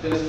Bye-bye.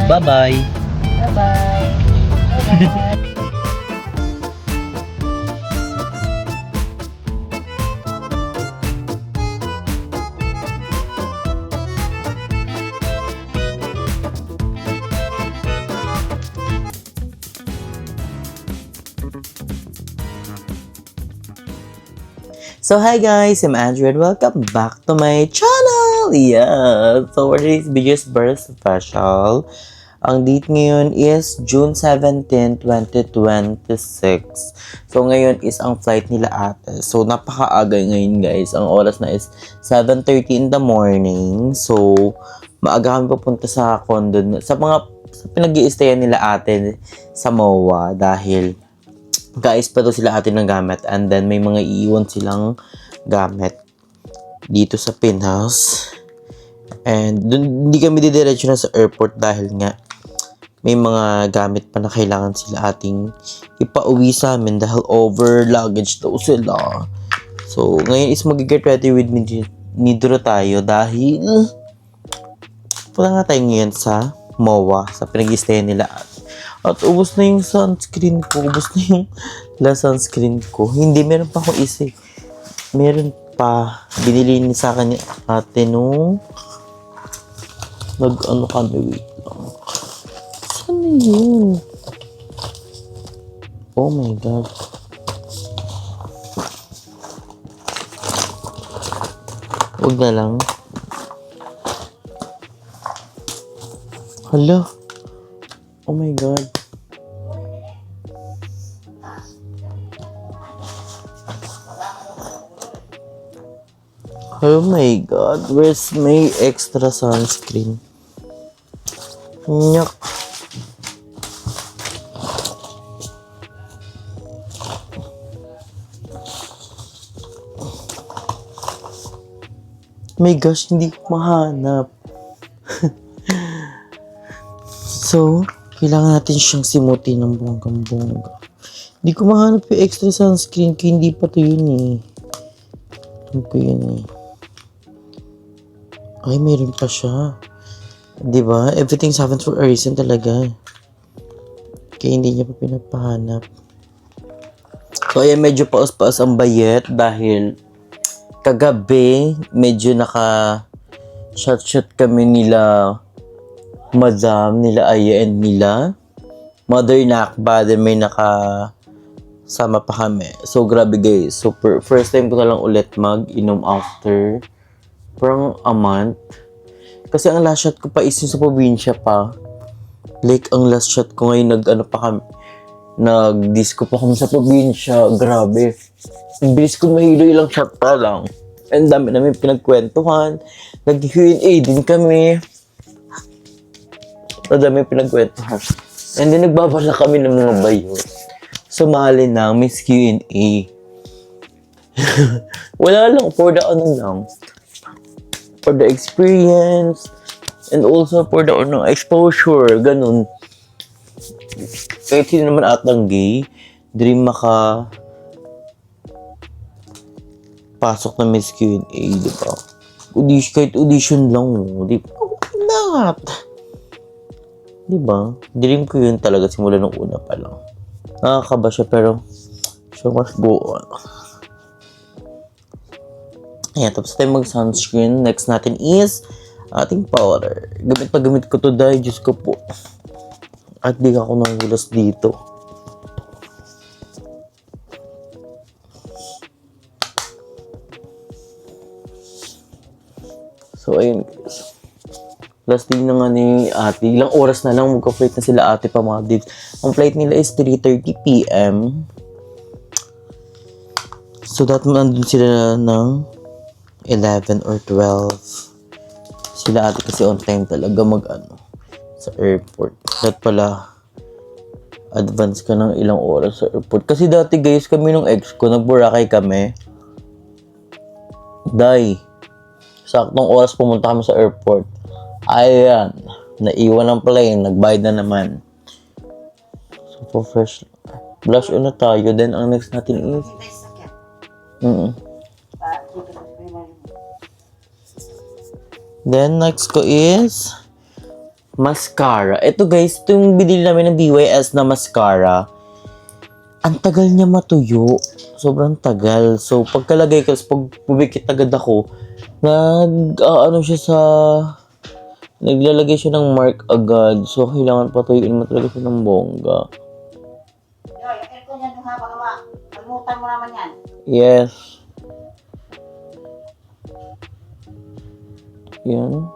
Bye-bye. Bye-bye. So hi guys, I'm Andrew and welcome back to my channel! Yeah! So for today's video's birth special, ang date ngayon is June 17, 2026. So ngayon is ang flight nila ate. So napakaaga ngayon guys. Ang oras na is 7:30 in the morning. So maaga kami papunta sa condo, sa pinag-i-stayan nila ate sa MOA dahil guys pa daw sila atin ng gamit and then may mga iiwan silang gamit dito sa penthouse and dun, hindi kami didiretso na sa airport dahil nga may mga gamit pa na kailangan sila ating ipauwi sa amin dahil over luggage daw sila. So ngayon is mag-get ready with me nidro tayo dahil wala nga tayo ngayon sa MOA sa pinag-i-stayan nila at ubos na yung sunscreen ko. Ubos na yung sunscreen ko. Hindi, meron pa akong isa. Meron pa. Binili ni sa akin ni ate nung nag-ano kami. Wait lang. Saan na yun? Oh my God. Huwag na lang. Hala. Oh my God. Oh my God. Where's my extra sunscreen? Nyak. My gosh, hindi ko mahanap. So, kailangan natin siyang simutin ng bonggang-bongga. Hindi ko mahanap yung extra sunscreen kaya hindi pa to yun eh. Ito ko yun eh. Ay, meron pa siya. Diba? Everything's happens for a reason talaga. Kaya hindi niya pa pinapahanap. So, ayan, medyo paus-paus ang bayet dahil kagabi, medyo naka-shot kami nila Madam, nila Aya and nila Mother Nakba, then may sama pa kami. So, grabe guys. Super, first time ko na lang ulit mag-inom after parang a month. Kasi ang last shot ko pa is yung sa probinsya pa. Like, ang last shot ko ngayon, nag-disco pa kami sa probinsya. Grabe. Ang bilis ko mahilo, ilang shot pa lang. And dami namin pinagkwentuhan. Nag-Q&A din kami. Madami pinagkwentuhan. And then, nagbabala kami ng mga bayo. Sumali ng Miss Q&A. Wala lang. For the ano lang. For the experience. And also for the exposure. Ganun. Kahit sino naman atang gay, dream pasok na Miss Q&A, diba? Kahit audition lang, diba? Not. Diba? Dream ko yun talaga simula nung una pa lang. Nakakaba siya pero so much go on. Ayan, tapos tayo mag-sunscreen. Next natin is ating powder. Gamit ko to dahil Diyos ko po. At di ako nanghulas dito. So, ayun guys. Last day na nga ni ate. Ilang oras na lang magka-flight na sila ate pa mga dips. Ang flight nila is 3:30 PM. So that nandun sila ng 11 or 12. Sila ate kasi on time talaga sa airport. That pala advance ka ng ilang oras sa airport. Kasi dati guys, kami nung ex ko, nag-Boracay kami. Saktong oras pumunta kami sa airport. Ayan, naiwan ang plane, nagbayad na naman. So, for fresh, blush on na tayo. Then, ang next natin is... Then, next ko is... mascara. Ito guys, ito yung binili namin ng BYS na mascara. Ang tagal niya matuyo. Sobrang tagal. So, pagkalagay ko, pag pumikit agad ako, naglalagay siya ng mark agad. So, kailangan patuyuin mo talaga siya ng bongga. Yoy, yung aircon yan yung haba ka. Pagmutan mo naman yan. Yes. Yan.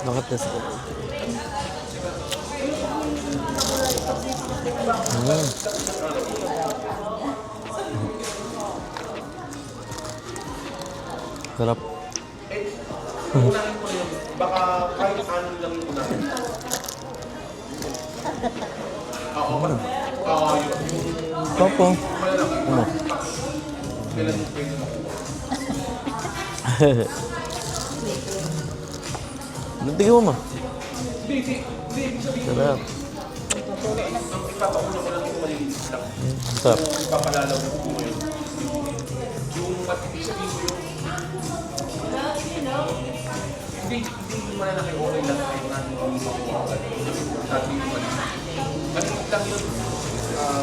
Bakit nasa Sarap. Baka kahit ano lang yung unahin. Oo, ba? Oo, yun. Popo. Ano? Kailan mo pwede mo? Tignan mo ma. Sarap. Ipapauna ko lang yung maliliit lang. Sarap. Ipapalalaw ko po ngayon. Yung matibig sabihin ko yung hindi malalaki okay lang kayo na yung makuha agad. Sabi yung maliit. Maliit lang yun.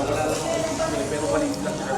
Wala lang ako pero maliit lang siya.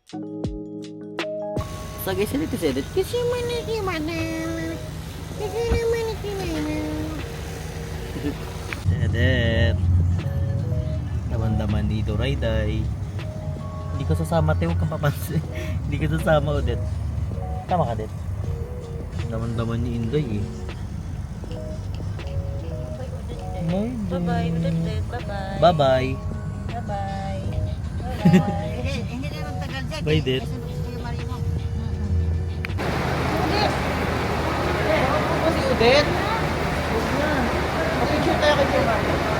So guys, edit is edit. Kasi edit. Daman-daman dito, Rayday. Hindi ko sasama, Teo, huwag kang papansin. Hindi ko sasama, Odette. Tama ka, Odette. Daman-daman ni Inday eh. Bye-bye, Udit. Bye-bye. Bye-bye. Bye-bye. Hindi na magtagal dyan. Bye, Dit. Kasi gusto yung marino. Si Odette? Picture tayo kay Giovanni.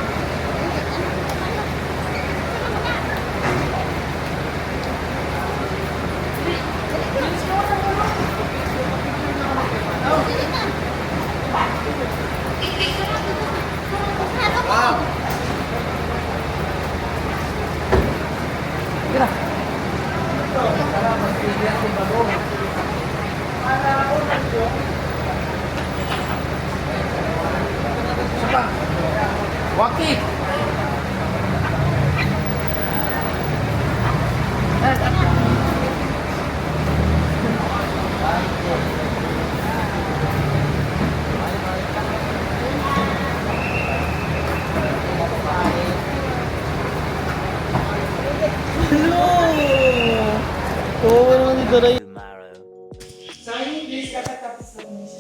Waki!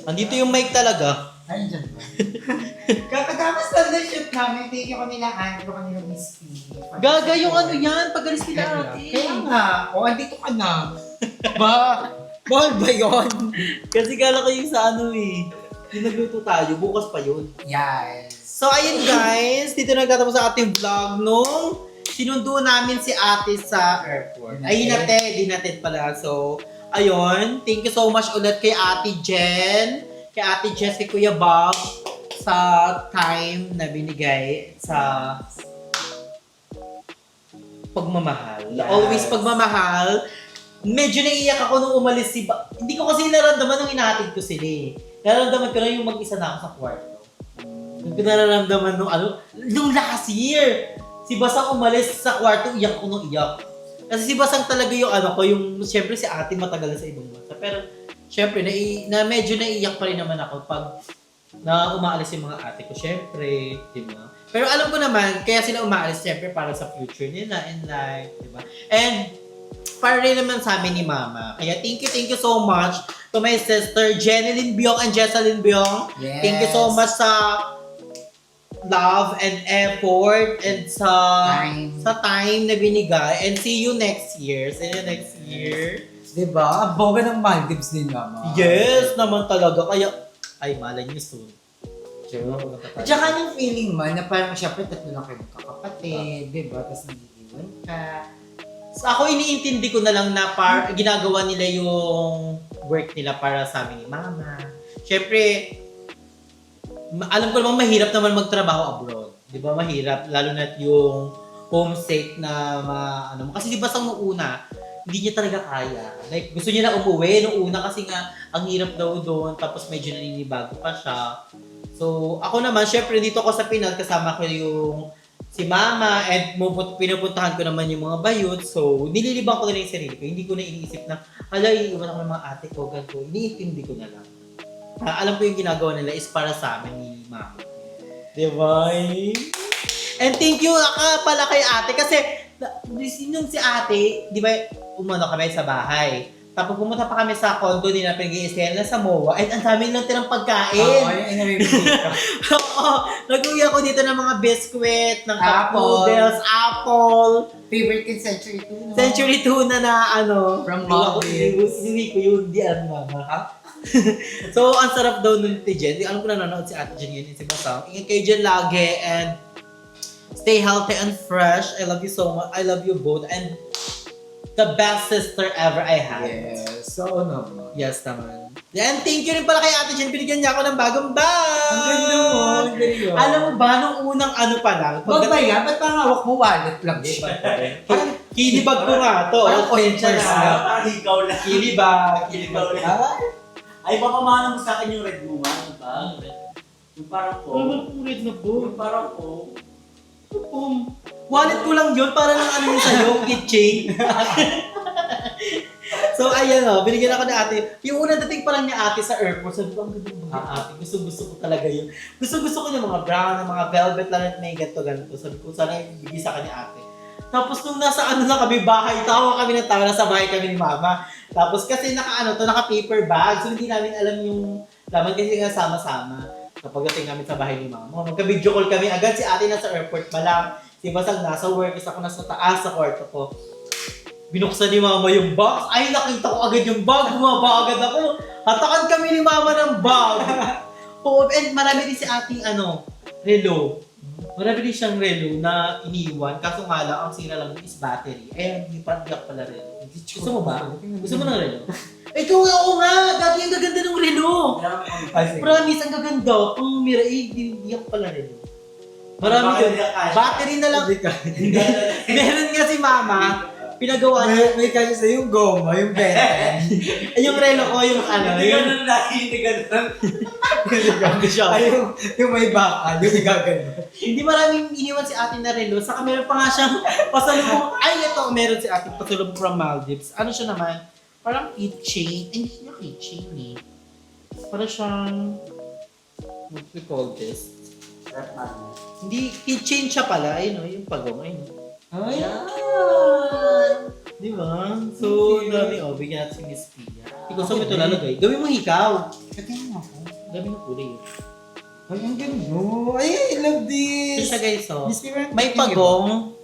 Andito yung mic talaga. Ayun dyan. Kakatapos lang na shoot namin, thank you kanila Andrew, kanila Miss P. Gaga yung ano yan, pagalis nila ate. Kaya nga, andito ka na. Bawal ba yun? Kasi gala ko yung sa ano eh. Yung nagluto tayo, bukas pa yun. Yes. So ayun guys, dito nagtatapos sa ating vlog nung sinundo namin si ate sa airport. Ay, hinatid pala. So, ayun, thank you so much ulit kay Ate Jen, kay Ate Jess, kay Kuya Bob sa time na binigay sa pagmamahal. Yes. Always pagmamahal. Medyo naiiyak ako nung umalis si hindi ko kasi naramdaman nung inahatid ko sila eh. Nararamdaman ko lang yung mag-isa na ako sa kwarto. Hindi ko nararamdaman nung last year. Si Basang umalis sa kwarto, iyak ko nung iyak. Kasi si Basang talaga yung yung siyempre si ate matagal na sa ibang bansa. Pero siyempre, medyo naiiyak pa rin naman ako pag na umaalis yung mga ate ko. Siyempre, di ba? Pero alam ko naman, kaya sila umaalis siyempre para sa future nila in life, di ba? And para rin naman sa amin ni Mama. Kaya thank you so much to my sister Jeneline Biong and Jessalyn Biong. Yes. Thank you so much sa love and effort and sa time na binigay. And see you next year. See you next year. Diba? Ang boga ng Maldives din, Mama. Yes naman talaga. Kaya, ay malay niyo soon. At saka yung feeling man na parang syempre tatlo lang kayo magkakapatid, diba? Tapos nag-iwan ka. So ako iniintindi ko na lang na ginagawa nila yung work nila para sa amin ni Mama. Siyempre, alam ko namang mahirap naman magtrabaho abroad. Di ba mahirap? Lalo na yung homesick na kasi di ba sa una, hindi niya talaga kaya. Like, gusto niya na umuwi nung una kasi nga, ang hirap daw doon, tapos medyo naninibago pa siya. So, ako naman, syempre dito ko sa Pinas, kasama ko yung si Mama, and pinupuntahan ko naman yung mga bayot. So, nililibang ko na rin yung sarili ko. Hindi ko na iniisip na, iiwan ako ng mga ate ko, ganito. Iniintindi ko na lang. Alam ko yung ginagawa nila is para sa amin ni Mama. Diba? And thank you pala kay ate kasi nung si ate, di ba, umano kami sa bahay. Tapos pumunta pa kami sa condo nila, pinag-i-stay na sa MOA, and ang dami lang tirang pagkain. Oo, yung inaribigit ka. Oo, nag-uwi ako dito ng mga biscuit, ng cup Apple. noodles, apple, Favorite ko Century Tuna. century tuna na From Maldives. Hindi ko yun, di alam Mama. Ha? So, ang sarap daw nun ni Jen. Di alam ko nanonood si Ate Jen yun, si Basang. Ingat kayo dyan lagi and stay healthy and fresh. I love you so much. I love you both. And the best sister ever I had. Yes, so naman. Yes naman. And thank you rin pala kay Ate Jen. Binigyan niya ako ng bagong bag. Ang ganda mo, ang ganda. Alam mo ba, nung unang pa lang. Wag ba yan? Ba't parang hawak mo wallet lang? Parang kilibag ko nga to. Parang coin purse lang. Parang ikaw lang. Kilibag. Ikaw lang. Ay, papamana mo sa akin yung red mo, man. Yung parang ko. Ulit na po. Yung parang ko. Wallet ko lang yun, para lang ano yun sa'yo, keychain. So, ayan o, binigyan ako ni ate. Yung unang dating pa lang ni ate sa airport, sabi ko, ang ganda mo ate. Gusto ko talaga yun. Gusto ko yung mga brown, mga velvet lang at may ganito. Sabi ko, sana ibigay sa akin ni ate. Tapos nung nasa na kami bahay, tawa kami ng tawa, nasa bahay kami ni mama. Tapos kasi naka paper bag, so hindi namin alam yung laman kasi nga sama-sama. Kapag dating namin sa bahay ni mama, magka-video call kami agad, si ate nasa airport pa lang. Si Basag nasa work, isa ako nasa taas sa kwarto ko. Binuksan ni mama yung box. Ay, nakita ko agad yung bag. Bumaba agad ako. Hatakan kami ni mama ng bag. Oo, and marami din si ating relo. Marami din siyang relo na iniwan. Kaso nga lang, ang sira lang is battery. Ayun, hindi pa pala relo. Gusto mo ba? Gusto mo ng relo? Ikaw nga, oo nga. Gagi ang gaganda ng relo. Promise, ang gaganda. Kung mira, hindi ako pala relo. Marami yun. Battery na lang. Meron nga si mama. Pinagawa niya. May kasi sa yung goma, yung benta. Yung relo ko, yung Hindi yung... Ay, yung may baka, yung gagano. Hindi maraming iniwan si ate na relo. Saka meron pa nga siyang pasalubong. Ay, ito, meron si ate pasalubong from Maldives. Ano siya naman? Parang keychain. Hindi siya keychain eh. Parang siyang... What we call this? Hindi, keychain siya pala. Ayun o, yung pagong. Ayun. Ay! Di ba? So, dami o. Bigyan natin si Miss Pia. Ikaw saan mo ito lalagay? Gawin mo hikaw. Katingin ako. Dami ng kulay. Ay, ang ganda. Ay, I love Ito this. siya guys o. Miss Pia, May pagong.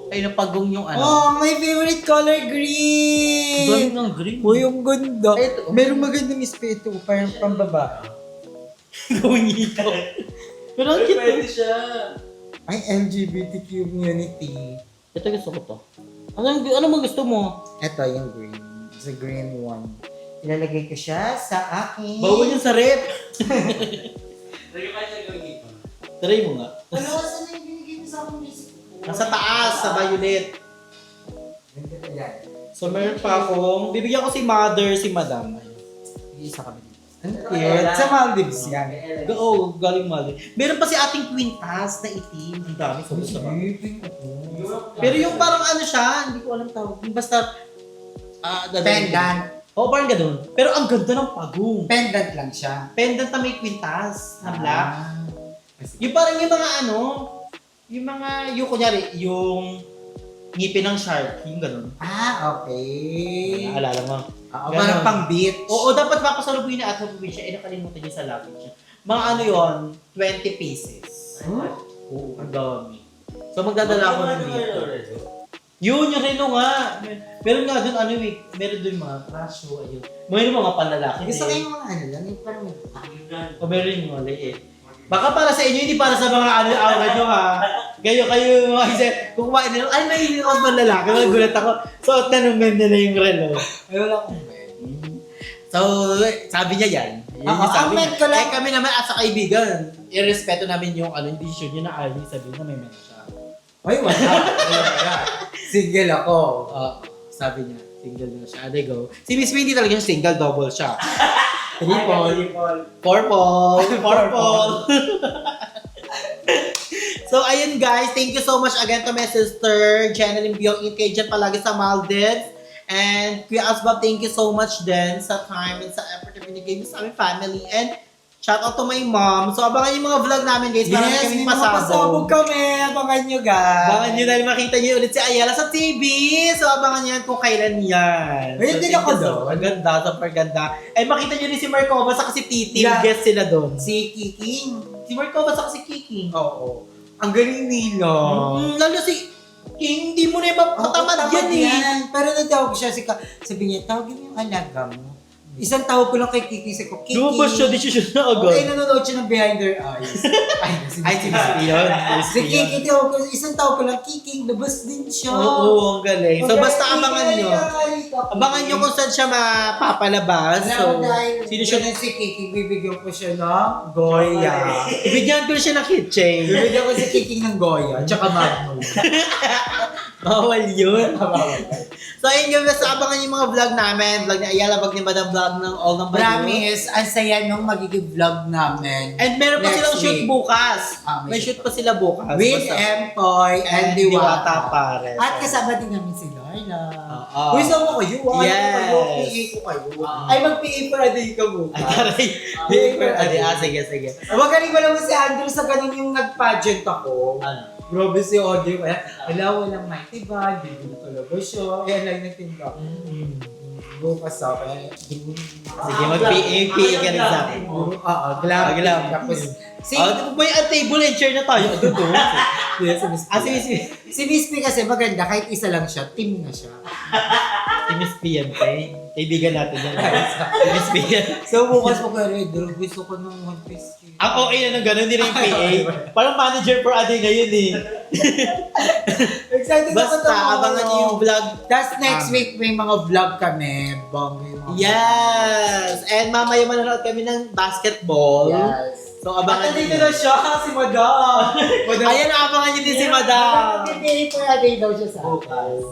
Ay, pagong yung Oh, my favorite color, green! Dami ng green. Uy, ang ganda. Ito. Meron maganda Miss Pia ito, parang pambaba. Gawin hikaw. Pero ang cute. Pwede siya. Ay, LGBTQ community. Ito gusto ko to. Ano mo gusto mo? Ito yung green. It's a green one. Ilalagay ko siya sa akin. Bawal yung sa rep. Lagi pa siya gawin dito. Try mo nga. Ano, saan na yung binigay mo sa akin? Nasa taas, sa violet. Ganda na yan. So meron pa akong, bibigyan ko si mother, si madam. Isa kami dito. Ang cute. Sa Maldives yan. Oo, galing Maldives. Meron pa si ating quintas na itim. Ang dami ko gusto ko. Pero yung parang ano siya, hindi ko alam tawag. Yung basta, Pendant. Oo, parang ganun. Pero ang ganda ng pagong. Pendant lang siya. Pendant na may quintas na black. Ah. Yung parang yung mga yung kunyari, yung ngipin ng shark, yung ganun. Ah, okay. Naalala mo? Oo, Ganon. parang pang beach. Oo, dapat papasalubin na at sabuhin siya. Nakalimutan niya sa lapit siya. Mga ano yon 20 pieces. Oo, ang dami. So magdadala ako ng dito. Yun, yung relo nga. Meron nga doon, meron doon mga rasyo, ayun. Meron mga panlalaki. Gusto ko yung mga ano lang, yung parang O meron yung mga liit. Baka para sa inyo, hindi para sa mga awra nyo ha. Kayo mga isa, kung kumain nila, ay may hindi ako panlalaki. Nagulat ako. So, tanungan nila yung relo. ay wala akong men. So, sabi niya yan. Yun yung sabi ang men niya. ko lang. Eh kami naman as a kaibigan, irespeto namin yung decision niya na ayaw niya sabihin na may men siya. Ay, wala. Single ako. Sabi niya, single na siya. There go. Si Miss May hindi talaga siya single, double siya. Triple. Purple. So, ayun guys. Thank you so much again to my sister, Jeneline Biong. Kay dyan palagi sa Maldives. And Kuya Asbab, thank you so much din sa time and sa effort na binigay mo sa aming family. And shout out to my mom. So, abangan yung mga vlog namin guys. Para Yes, kami may mga pasabog kami. Abangan nyo guys. Abangan nyo dahil makita nyo ulit si Ayala sa TV. So, abangan nyo yan kung kailan yan. Ayun So, din thank ako you so- doon. Ang ganda, super ganda. Ay, makita nyo rin si Marcova sa si Titi. Yeah. Guest sila doon. Si Kiking. Si Marcova sa si Kiki. Oo. Ang galing nila. Lalo si King, hindi mo na mapatamad yan eh. Pero natawag siya, sabi niya, tawagin mo yung alaga mo. Isang tawag ko lang kay Kiki, sabi ko, Kiki. Lumabas siya, decision na Okay, agad. nanonood siya ng Behind Her Eyes. Ay, si Miss Pion. Si Kiki, tawag ko, isang tawag ko lang, Kiki, labas din siya. Oo, ang galing. So, basta abangan nyo. Abangan Abangan nyo kung saan siya mapapalabas. So, sino siya? Si Kiki, bibigyan ko siya ng Goya. Ibigyan ko siya ng keychain. Bibigyan ko si Kiki ng Goya, tsaka Magnum. Bawal yun. So, ayun guys, abangan yung mga vlog namin. Vlog ni Ayala, vlog ni Madam Vlog ng All ng Bayo. Promise, ang saya nung magiging vlog namin. And meron pa Next silang shoot week. bukas. May May shoot pa sila bukas. With Basta- Empoy and Diwata. Pares. At kasama din namin si Lorna. Oo. Uy, sama ko kayo. Ano Yes. kayo? PA ko kayo. Ay, mag-PA for a day ka bukas. Ay, taray. Sige, sige. Magaling ko naman si Andrew sa ganun yung nag-pageant ako. Ano? Grabe si Audrey. Walang mighty bag. Hindi ko talaga siya. Yan lang nagtinda. Bukas ako. Sige, mag-PA ka rin sa akin. Oo, glam. Glam. Tapos, May table and chair na tayo. Doon doon. si Miss P. Si Miss P kasi maganda. Kahit isa lang siya, team na siya. Si Miss P yan, te. Kaibigan natin yan. Si Miss P yan. So, bukas po kayo, gusto ko ng One Piece. Ang okay na ng gano'n, hindi na yung PA. Parang manager for a day ngayon eh. Excited ako Basta, abangan niyo yung vlog. Tapos next week, may mga vlog kami. Bang, yung mga Yes! And mamaya manonood kami ng basketball. Yes. So, abangan At niyo. na siya, si Madam. Ayan, abangan niyo din si Madam. Hindi for a day daw siya sa Bukas.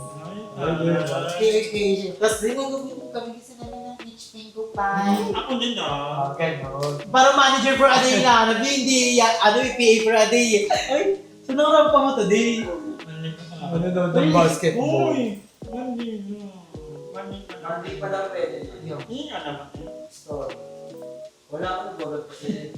PA. Tapos rinagawin kami sa namin ng beach mango pie. Ako din ah. Ganon. Parang manager for a day na. Ano yun, hindi, ano yung PA for a day. Ay, sunarap pa mo today. Manonood ng basketball. Uy! Hindi pa daw pwede. Hindi nga naman. Wala ka nag-vlog kasi.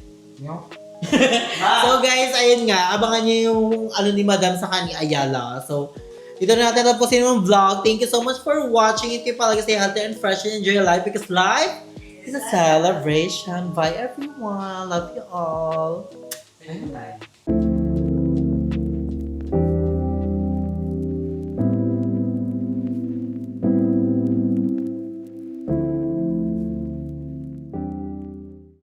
So guys, ayun nga, abangan niyo yung ano ni Madam sa kani Ayala. So, dito na natin tapusin yung vlog. Thank you so much for watching. If you palagi stay healthy and fresh and enjoy your life because life is a celebration. Bye everyone. Love you all. Ayun.